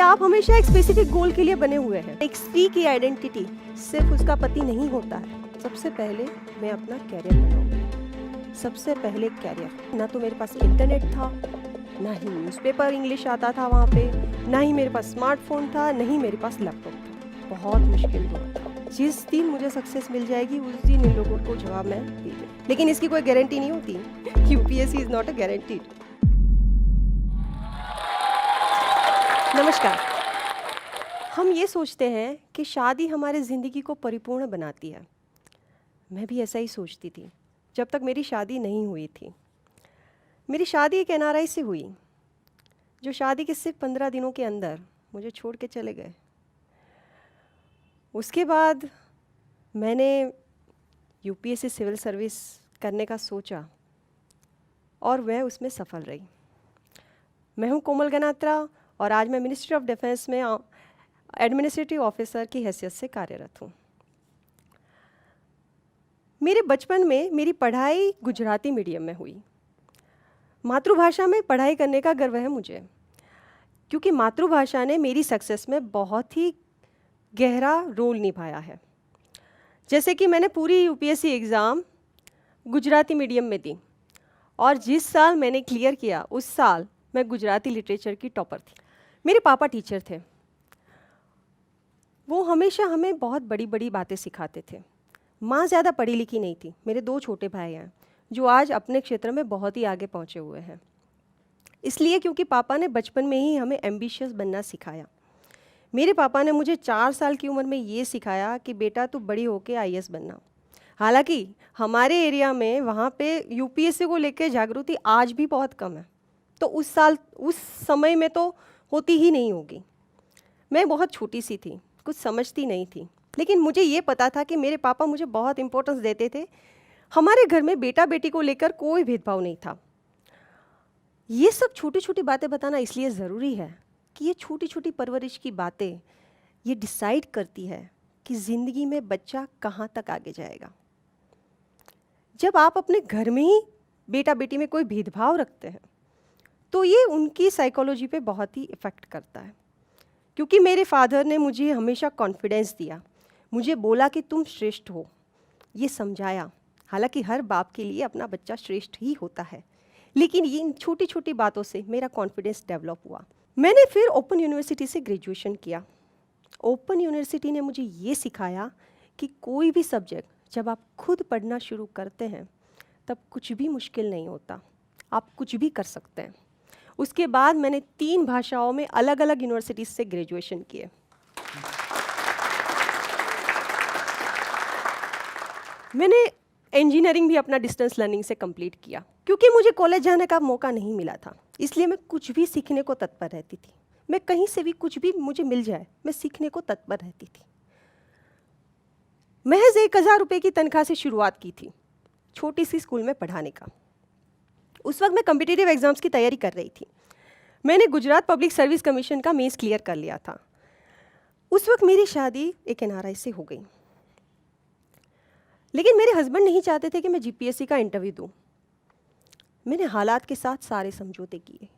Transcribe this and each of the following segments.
आप हमेशा एक स्पेसिफिक गोल के लिए बने हुए हैं। एक स्त्री की आइडेंटिटी सिर्फ उसका पति नहीं होता है। सबसे पहले मैं अपना कैरियर बनाऊंगी। सबसे पहले कैरियर। ना तो मेरे पास इंटरनेट था, ना ही न्यूज़पेपर इंग्लिश आता था वहाँ पे, ना ही मेरे पास स्मार्टफोन था, ना ही मेरे पास लैपटॉप था। बहुत मुश्किल दौर था। जिस दिन मुझे सक्सेस मिल जाएगी उस दिन इन लोगों को जवाब मैं दे दूँ। लेकिन इसकी कोई गारंटी नहीं होती। UPSC is not a guaranteed. नमस्कार। हम ये सोचते हैं कि शादी हमारे ज़िंदगी को परिपूर्ण बनाती है। मैं भी ऐसा ही सोचती थी जब तक मेरी शादी नहीं हुई थी। मेरी शादी एक एनआरआई से हुई, जो शादी के सिर्फ 15 दिनों के अंदर मुझे छोड़ के चले गए। उसके बाद मैंने यूपीएससी सिविल सर्विस करने का सोचा और मैं उसमें सफल रही। मैं हूँ कोमल गनात्रा और आज मैं मिनिस्ट्री ऑफ डिफेंस में एडमिनिस्ट्रेटिव ऑफिसर की हैसियत से कार्यरत हूँ। मेरे बचपन में मेरी पढ़ाई गुजराती मीडियम में हुई। मातृभाषा में पढ़ाई करने का गर्व है मुझे, क्योंकि मातृभाषा ने मेरी सक्सेस में बहुत ही गहरा रोल निभाया है। जैसे कि मैंने पूरी यूपीएससी एग्ज़ाम गुजराती मीडियम में दी और जिस साल मैंने क्लियर किया उस साल मैं गुजराती लिटरेचर की टॉपर थी। मेरे पापा टीचर थे। वो हमेशा हमें बहुत बड़ी बड़ी बातें सिखाते थे। माँ ज़्यादा पढ़ी लिखी नहीं थी। मेरे 2 छोटे भाई हैं जो आज अपने क्षेत्र में बहुत ही आगे पहुँचे हुए हैं। इसलिए क्योंकि पापा ने बचपन में ही हमें एम्बिशियस बनना सिखाया। मेरे पापा ने मुझे 4 साल की उम्र में ये सिखाया कि बेटा तू बड़ी होके आईएएस बनना। हालांकि हमारे एरिया में वहाँ पे यूपीएससी को लेकर जागृति आज भी बहुत कम है, तो उस समय में तो होती ही नहीं होगी। मैं बहुत छोटी सी थी, कुछ समझती नहीं थी, लेकिन मुझे ये पता था कि मेरे पापा मुझे बहुत इम्पोर्टेंस देते थे। हमारे घर में बेटा बेटी को लेकर कोई भेदभाव नहीं था। ये सब छोटी छोटी बातें बताना इसलिए ज़रूरी है कि ये छोटी छोटी परवरिश की बातें ये डिसाइड करती है कि ज़िंदगी में बच्चा कहाँ तक आगे जाएगा। जब आप अपने घर में ही बेटा बेटी में कोई भेदभाव रखते हैं तो ये उनकी साइकोलॉजी पे बहुत ही इफ़ेक्ट करता है। क्योंकि मेरे फादर ने मुझे हमेशा कॉन्फिडेंस दिया, मुझे बोला कि तुम श्रेष्ठ हो, ये समझाया। हालांकि हर बाप के लिए अपना बच्चा श्रेष्ठ ही होता है, लेकिन ये इन छोटी छोटी बातों से मेरा कॉन्फिडेंस डेवलप हुआ। मैंने फिर ओपन यूनिवर्सिटी से ग्रेजुएशन किया। ओपन यूनिवर्सिटी ने मुझे ये सिखाया कि कोई भी सब्जेक्ट जब आप खुद पढ़ना शुरू करते हैं तब कुछ भी मुश्किल नहीं होता, आप कुछ भी कर सकते हैं। उसके बाद मैंने 3 भाषाओं में अलग अलग यूनिवर्सिटीज़ से ग्रेजुएशन किए। मैंने इंजीनियरिंग भी अपना डिस्टेंस लर्निंग से कंप्लीट किया। क्योंकि मुझे कॉलेज जाने का मौका नहीं मिला था, इसलिए मैं कुछ भी सीखने को तत्पर रहती थी। मैं कहीं से भी कुछ भी मुझे मिल जाए, मैं सीखने को तत्पर रहती थी। महज 1000 रुपये की तनख्वाह से शुरुआत की थी छोटी सी स्कूल में पढ़ाने का। उस वक्त मैं कॉम्पिटिटिव एग्ज़ाम्स की तैयारी कर रही थी। मैंने गुजरात पब्लिक सर्विस कमीशन का मेंस क्लियर कर लिया था। उस वक्त मेरी शादी एक एनआरआई से हो गई, लेकिन मेरे हस्बैंड नहीं चाहते थे कि मैं जीपीएससी का इंटरव्यू दूं। मैंने हालात के साथ सारे समझौते किए।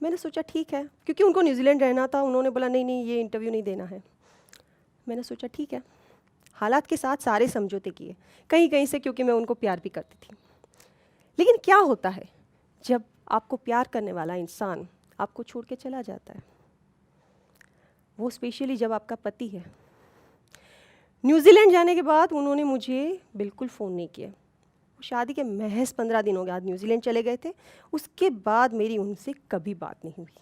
मैंने सोचा ठीक है, क्योंकि उनको न्यूजीलैंड रहना था। उन्होंने बोला नहीं नहीं, ये इंटरव्यू नहीं देना है। मैंने सोचा ठीक है, हालात के साथ सारे समझौते किए, कहीं कहीं से, क्योंकि मैं उनको प्यार भी करती थी। लेकिन क्या होता है जब आपको प्यार करने वाला इंसान आपको छोड़ के चला जाता है, वो स्पेशली जब आपका पति है। न्यूजीलैंड जाने के बाद उन्होंने मुझे बिल्कुल फ़ोन नहीं किया। शादी के महज 15 दिनों के बाद न्यूजीलैंड चले गए थे। उसके बाद मेरी उनसे कभी बात नहीं हुई।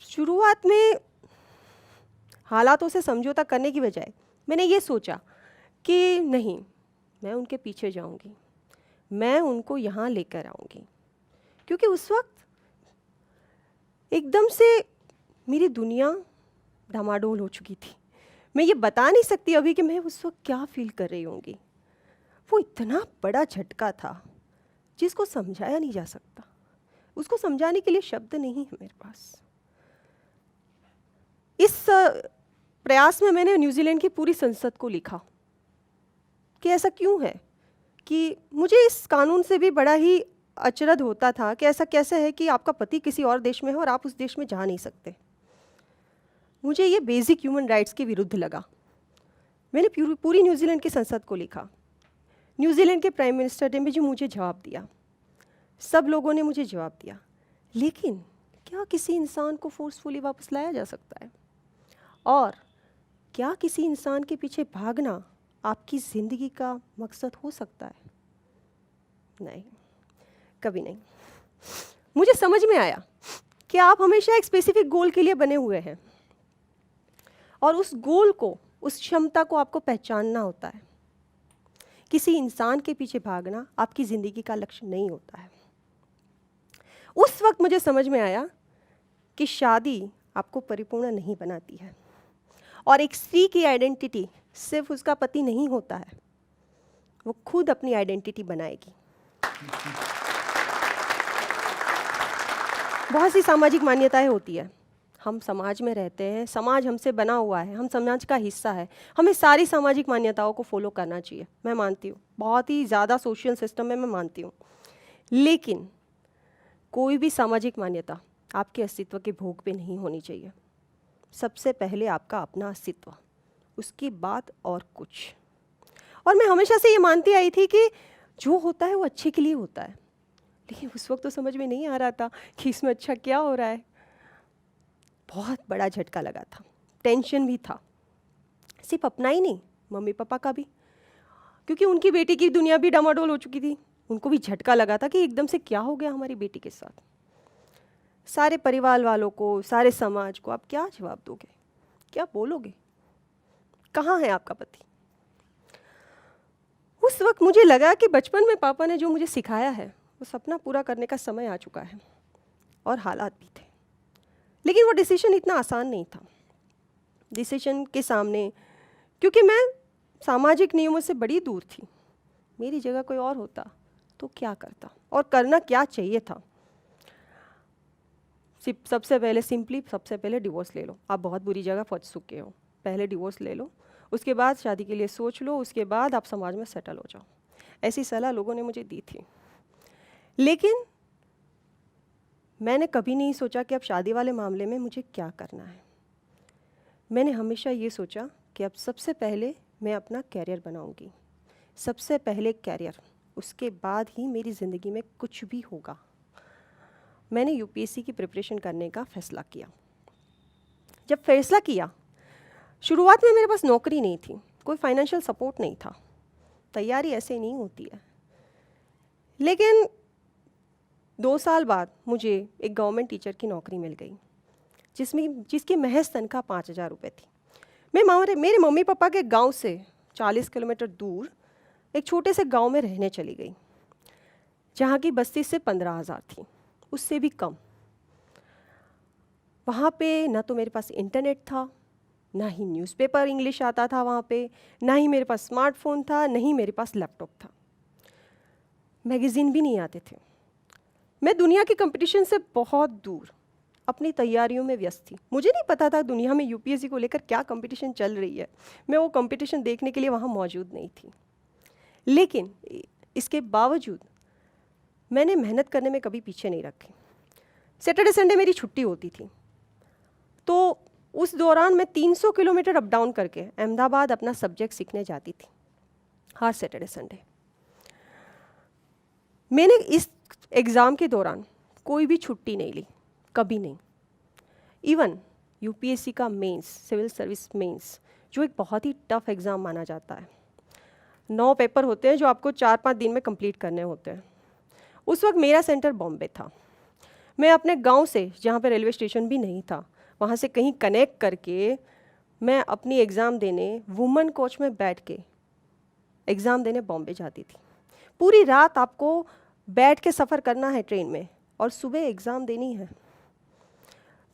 शुरुआत में हालातों से समझौता करने की बजाय मैंने ये सोचा कि नहीं, मैं उनके पीछे जाऊंगी, मैं उनको यहाँ लेकर आऊँगी। क्योंकि उस वक्त एकदम से मेरी दुनिया डामाडोल हो चुकी थी। मैं ये बता नहीं सकती अभी कि मैं उस वक्त क्या फील कर रही होंगी। वो इतना बड़ा झटका था जिसको समझाया नहीं जा सकता। उसको समझाने के लिए शब्द नहीं है मेरे पास। इस प्रयास में मैंने न्यूजीलैंड की पूरी संसद को लिखा कि ऐसा क्यों है कि मुझे इस कानून से भी बड़ा ही अचरज होता था कि ऐसा कैसे है कि आपका पति किसी और देश में है और आप उस देश में जा नहीं सकते। मुझे ये बेसिक ह्यूमन राइट्स के विरुद्ध लगा। मैंने पूरी न्यूजीलैंड की संसद को लिखा, न्यूजीलैंड के प्राइम मिनिस्टर ने भी जो मुझे जवाब दिया, सब लोगों ने मुझे जवाब दिया, लेकिन क्या किसी इंसान को फोर्सफुली वापस लाया जा सकता है? और क्या किसी इंसान के पीछे भागना आपकी ज़िंदगी का मकसद हो सकता है? नहीं, कभी नहीं। मुझे समझ में आया कि आप हमेशा एक स्पेसिफिक गोल के लिए बने हुए हैं और उस गोल को, उस क्षमता को आपको पहचानना होता है। किसी इंसान के पीछे भागना आपकी ज़िंदगी का लक्ष्य नहीं होता है। उस वक्त मुझे समझ में आया कि शादी आपको परिपूर्ण नहीं बनाती है और एक स्त्री की आइडेंटिटी सिर्फ उसका पति नहीं होता है, वो खुद अपनी आइडेंटिटी बनाएगी। बहुत सी सामाजिक मान्यताएं होती है, हम समाज में रहते हैं, समाज हमसे बना हुआ है, हम समाज का हिस्सा है, हमें सारी सामाजिक मान्यताओं को फॉलो करना चाहिए। मैं मानती हूँ, बहुत ही ज़्यादा सोशल सिस्टम में मैं मानती हूँ, लेकिन कोई भी सामाजिक मान्यता आपके अस्तित्व के भोग पे नहीं होनी चाहिए। सबसे पहले आपका अपना अस्तित्व, उसके बाद और कुछ। और मैं हमेशा से ये मानती आई थी कि जो होता है वो अच्छे के लिए होता है, लेकिन उस वक्त तो समझ में नहीं आ रहा था कि इसमें अच्छा क्या हो रहा है। बहुत बड़ा झटका लगा था, टेंशन भी था, सिर्फ अपना ही नहीं, मम्मी पापा का भी, क्योंकि उनकी बेटी की दुनिया भी डामाडोल हो चुकी थी। उनको भी झटका लगा था कि एकदम से क्या हो गया हमारी बेटी के साथ। सारे परिवार वालों को, सारे समाज को आप क्या जवाब दोगे, क्या बोलोगे? कहाँ है आपका पति? उस वक्त मुझे लगा कि बचपन में पापा ने जो मुझे सिखाया है वो सपना पूरा करने का समय आ चुका है, और हालात भी थे। लेकिन वो डिसीजन इतना आसान नहीं था। डिसीजन के सामने, क्योंकि मैं सामाजिक नियमों से बड़ी दूर थी, मेरी जगह कोई और होता तो क्या करता और करना क्या चाहिए था। सबसे पहले डिवोर्स ले लो। आप बहुत बुरी जगह फंस चुके हो, पहले डिवोर्स ले लो, उसके बाद शादी के लिए सोच लो, उसके बाद आप समाज में सेटल हो जाओ। ऐसी सलाह लोगों ने मुझे दी थी, लेकिन मैंने कभी नहीं सोचा कि अब शादी वाले मामले में मुझे क्या करना है। मैंने हमेशा ये सोचा कि अब सबसे पहले मैं अपना कैरियर बनाऊंगी, सबसे पहले कैरियर, उसके बाद ही मेरी ज़िंदगी में कुछ भी होगा। मैंने यूपीएससी की प्रिपरेशन करने का फ़ैसला किया। जब फैसला किया, शुरुआत में मेरे पास नौकरी नहीं थी, कोई फाइनेंशियल सपोर्ट नहीं था, तैयारी ऐसे नहीं होती है, लेकिन 2 साल बाद मुझे एक गवर्नमेंट टीचर की नौकरी मिल गई, जिसकी महज तनख्वाह 5,000 रुपये थी। मैं मेरे मम्मी पापा के गांव से 40 किलोमीटर दूर एक छोटे से गांव में रहने चली गई, जहां की बस्ती से 15,000 थी, उससे भी कम। वहाँ पे ना तो मेरे पास इंटरनेट था, ना ही न्यूज़पेपर इंग्लिश आता था वहाँ पे, ना ही मेरे पास स्मार्टफोन था, ना ही मेरे पास लैपटॉप था, मैगज़ीन भी नहीं आते थे। मैं दुनिया के कंपटीशन से बहुत दूर अपनी तैयारियों में व्यस्त थी। मुझे नहीं पता था दुनिया में यूपीएससी को लेकर क्या कंपटीशन चल रही है, मैं वो कंपटीशन देखने के लिए वहाँ मौजूद नहीं थी। लेकिन इसके बावजूद मैंने मेहनत करने में कभी पीछे नहीं रखी। सैटरडे संडे मेरी छुट्टी होती थी, तो उस दौरान मैं 300 किलोमीटर अप डाउन करके अहमदाबाद अपना सब्जेक्ट सीखने जाती थी, हर सैटरडे संडे। मैंने इस एग्ज़ाम के दौरान कोई भी छुट्टी नहीं ली, कभी नहीं। इवन यूपीएससी का मेंस, सिविल सर्विस मेंस, जो एक बहुत ही टफ एग्ज़ाम माना जाता है, 9 पेपर होते हैं जो आपको 4-5 दिन में कंप्लीट करने होते हैं। उस वक्त मेरा सेंटर बॉम्बे था। मैं अपने गांव से, जहाँ पे रेलवे स्टेशन भी नहीं था, वहाँ से कहीं कनेक्ट करके मैं अपनी एग्ज़ाम देने वुमेन कोच में बैठ के एग्ज़ाम देने बॉम्बे जाती थी। पूरी रात आपको बैठ के सफ़र करना है ट्रेन में और सुबह एग्ज़ाम देनी है।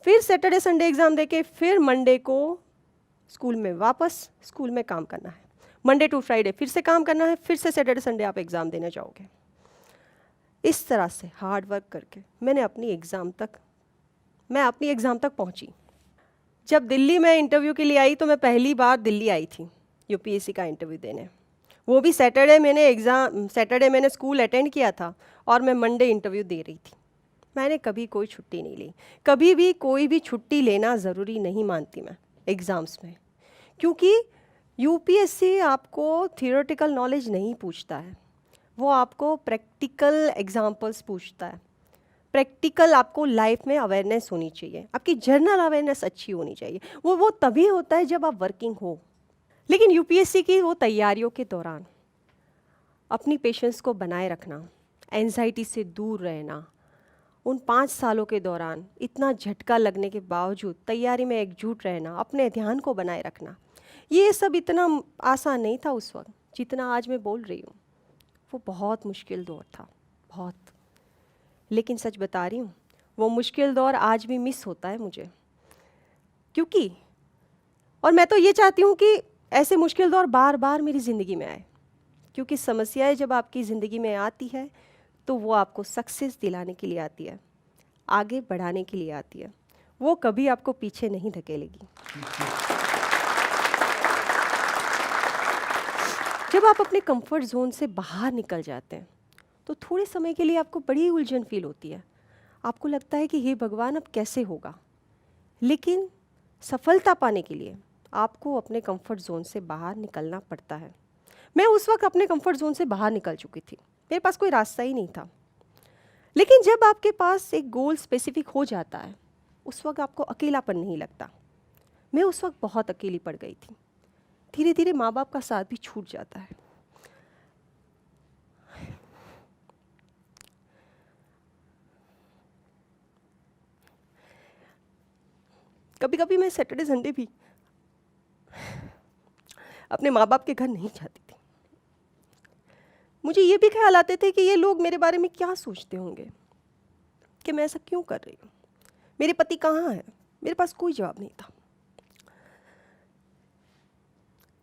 फिर सैटरडे संडे एग्ज़ाम देके फिर मंडे को स्कूल में वापस स्कूल में काम करना है, मंडे टू फ्राइडे फिर से काम करना है, फिर से सैटरडे संडे आप एग्ज़ाम देने जाओगे। इस तरह से हार्ड वर्क करके मैं अपनी एग्ज़ाम तक पहुंची। जब दिल्ली में इंटरव्यू के लिए आई तो मैं पहली बार दिल्ली आई थी यूपीएससी का इंटरव्यू देने। वो भी सैटरडे मैंने स्कूल अटेंड किया था और मैं मंडे इंटरव्यू दे रही थी। मैंने कभी कोई छुट्टी नहीं ली, कभी भी कोई भी छुट्टी लेना ज़रूरी नहीं मानती मैं एग्ज़ाम्स में, क्योंकि यूपीएससी आपको थियोरेटिकल नॉलेज नहीं पूछता है, वो आपको प्रैक्टिकल एग्जाम्पल्स पूछता है। प्रैक्टिकल आपको लाइफ में अवेयरनेस होनी चाहिए, आपकी जर्नल अवेयरनेस अच्छी होनी चाहिए। वो तभी होता है जब आप वर्किंग हो। लेकिन यूपीएससी की वो तैयारियों के दौरान अपनी पेशेंस को बनाए रखना, एंजाइटी से दूर रहना, उन 5 सालों के दौरान इतना झटका लगने के बावजूद तैयारी में एकजुट रहना, अपने ध्यान को बनाए रखना, ये सब इतना आसान नहीं था उस वक्त जितना आज मैं बोल रही हूँ। वो बहुत मुश्किल दौर था, बहुत। लेकिन सच बता रही हूँ, वो मुश्किल दौर आज भी मिस होता है मुझे, क्योंकि और मैं तो ये चाहती हूँ कि ऐसे मुश्किल दौर बार बार मेरी ज़िंदगी में आए, क्योंकि समस्याएं जब आपकी ज़िंदगी में आती है तो वो आपको सक्सेस दिलाने के लिए आती है, आगे बढ़ाने के लिए आती है, वो कभी आपको पीछे नहीं धकेलेगी। जब आप अपने कंफर्ट जोन से बाहर निकल जाते हैं तो थोड़े समय के लिए आपको बड़ी उलझन फील होती है, आपको लगता है कि हे भगवान अब कैसे होगा। लेकिन सफलता पाने के लिए आपको अपने कंफर्ट जोन से बाहर निकलना पड़ता है। मैं उस वक्त अपने कंफर्ट जोन से बाहर निकल चुकी थी, मेरे पास कोई रास्ता ही नहीं था। लेकिन जब आपके पास एक गोल स्पेसिफिक हो जाता है, उस वक्त आपको अकेलापन नहीं लगता। मैं उस वक्त बहुत अकेली पड़ गई थी। धीरे धीरे माँ बाप का साथ भी छूट जाता है। कभी कभी मैं सैटरडे संडे भी अपने माँ बाप के घर नहीं जाती थी। मुझे ये भी ख्याल आते थे कि ये लोग मेरे बारे में क्या सोचते होंगे, कि मैं ऐसा क्यों कर रही हूँ, मेरे पति कहाँ हैं। मेरे पास कोई जवाब नहीं था।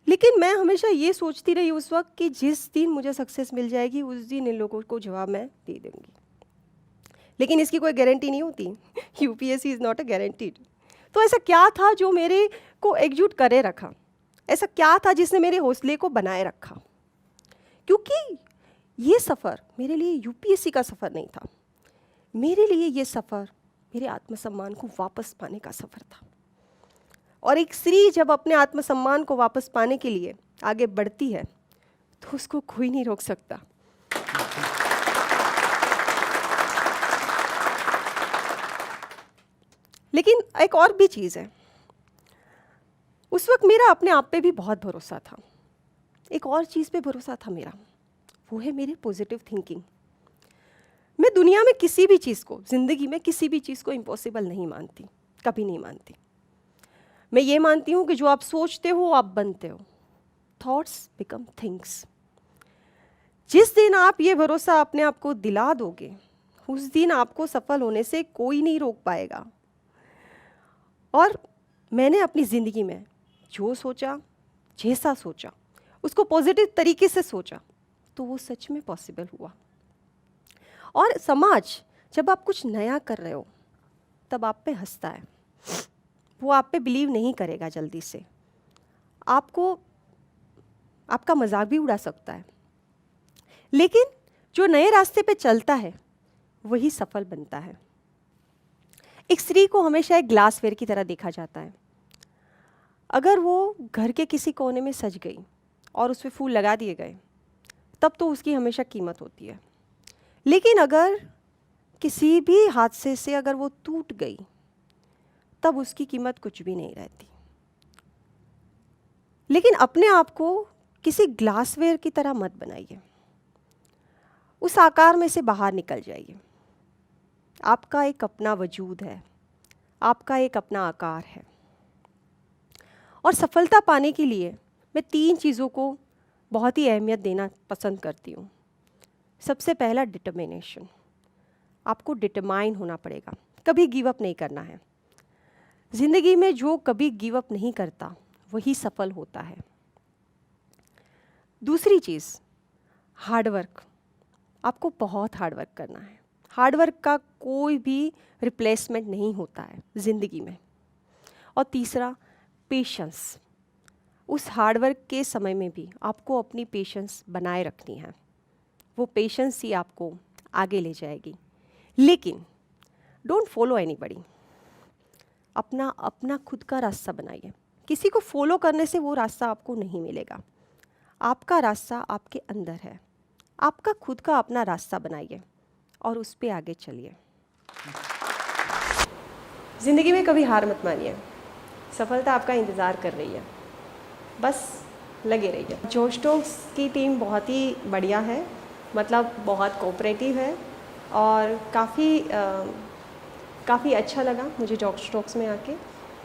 लेकिन मैं हमेशा ये सोचती रही उस वक्त कि जिस दिन मुझे सक्सेस मिल जाएगी उस दिन इन लोगों को जवाब मैं दे दूँगी। लेकिन इसकी कोई गारंटी नहीं होती। UPSC is not a guaranteed. तो ऐसा क्या था जो मेरे को एकजुट करे रखा, ऐसा क्या था जिसने मेरे हौसले को बनाए रखा। क्योंकि ये सफ़र मेरे लिए यूपीएससी का सफ़र नहीं था, मेरे लिए ये सफ़र मेरे आत्मसम्मान को वापस पाने का सफ़र था। और एक स्त्री जब अपने आत्मसम्मान को वापस पाने के लिए आगे बढ़ती है तो उसको कोई नहीं रोक सकता। लेकिन एक और भी चीज़ है, उस वक्त मेरा अपने आप पे भी बहुत भरोसा था। एक और चीज़ पे भरोसा था मेरा, वो है मेरी पॉजिटिव थिंकिंग। मैं दुनिया में किसी भी चीज़ को, ज़िंदगी में किसी भी चीज़ को इम्पॉसिबल नहीं मानती, कभी नहीं मानती। मैं ये मानती हूँ कि जो आप सोचते हो आप बनते हो। Thoughts become things. जिस दिन आप ये भरोसा अपने आप को दिला दोगे, उस दिन आपको सफल होने से कोई नहीं रोक पाएगा। और मैंने अपनी ज़िंदगी में जो सोचा, जैसा सोचा, उसको पॉजिटिव तरीके से सोचा, तो वो सच में पॉसिबल हुआ। और समाज जब आप कुछ नया कर रहे हो तब आप पे हंसता है, वो आप पे बिलीव नहीं करेगा जल्दी से, आपका मजाक भी उड़ा सकता है। लेकिन जो नए रास्ते पे चलता है वही सफल बनता है। एक स्त्री को हमेशा एक ग्लासवेयर की तरह देखा जाता है। अगर वो घर के किसी कोने में सज गई और उस पर फूल लगा दिए गए तब तो उसकी हमेशा कीमत होती है। लेकिन अगर किसी भी हादसे से अगर वो टूट गई तब उसकी कीमत कुछ भी नहीं रहती। लेकिन अपने आप को किसी ग्लासवेयर की तरह मत बनाइए, उस आकार में से बाहर निकल जाइए। आपका एक अपना वजूद है, आपका एक अपना आकार है। और सफलता पाने के लिए मैं 3 चीज़ों को बहुत ही अहमियत देना पसंद करती हूँ। सबसे पहला डिटर्मिनेशन। आपको डिटरमाइन होना पड़ेगा, कभी गिव अप नहीं करना है। ज़िंदगी में जो कभी गिव अप नहीं करता वही सफल होता है। दूसरी चीज़, हार्डवर्क। आपको बहुत हार्डवर्क करना है। हार्डवर्क का कोई भी रिप्लेसमेंट नहीं होता है ज़िंदगी में। और तीसरा, पेशेंस। उस हार्ड वर्क के समय में भी आपको अपनी पेशेंस बनाए रखनी है। वो पेशेंस ही आपको आगे ले जाएगी। लेकिन डोंट फॉलो एनीबॉडी, अपना अपना खुद का रास्ता बनाइए। किसी को फॉलो करने से वो रास्ता आपको नहीं मिलेगा। आपका रास्ता आपके अंदर है। आपका खुद का अपना रास्ता बनाइए और उस पे आगे चलिए। ज़िंदगी में कभी हार मत मानिए, सफलता आपका इंतज़ार कर रही है, बस लगे रहिए। जोश टॉक्स की टीम बहुत ही बढ़िया है, मतलब बहुत कोऑपरेटिव है और काफ़ी अच्छा लगा मुझे जोश टॉक्स में आके।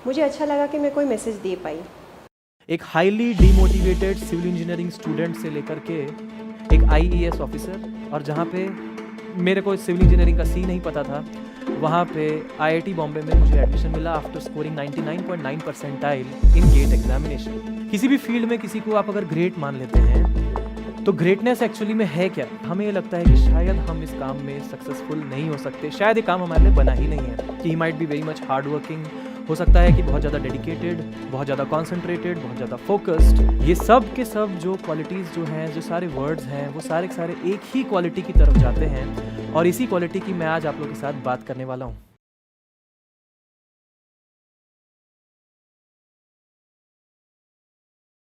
मुझे अच्छा लगा कि मैं कोई मैसेज दे पाई। एक highly demotivated civil engineering student से लेकर के एक आईईएस ऑफिसर, और जहाँ पे मेरे को सिविल इंजीनियरिंग का सी नहीं पता था, वहाँ पे आईआईटी बॉम्बे में मुझे एडमिशन मिला after scoring 99.9 percentile in GATE examination. किसी भी फील्ड में किसी को आप अगर ग्रेट मान लेते हैं तो ग्रेटनेस एक्चुअली में है क्या? हमें ये लगता है कि शायद हम इस काम में सक्सेसफुल नहीं हो सकते, शायद ये काम हमारे लिए बना ही नहीं है, कि he might be very much hard working, हो सकता है कि बहुत ज़्यादा डेडिकेटेड, बहुत ज़्यादा कॉन्सेंट्रेटेड, बहुत ज़्यादा फोकस्ड। ये सब के सब जो क्वालिटीज़ जो हैं, जो सारे वर्ड्स हैं, वो सारे के सारे एक ही क्वालिटी की तरफ जाते हैं, और इसी क्वालिटी की मैं आज आप लोगों के साथ बात करने वाला हूँ।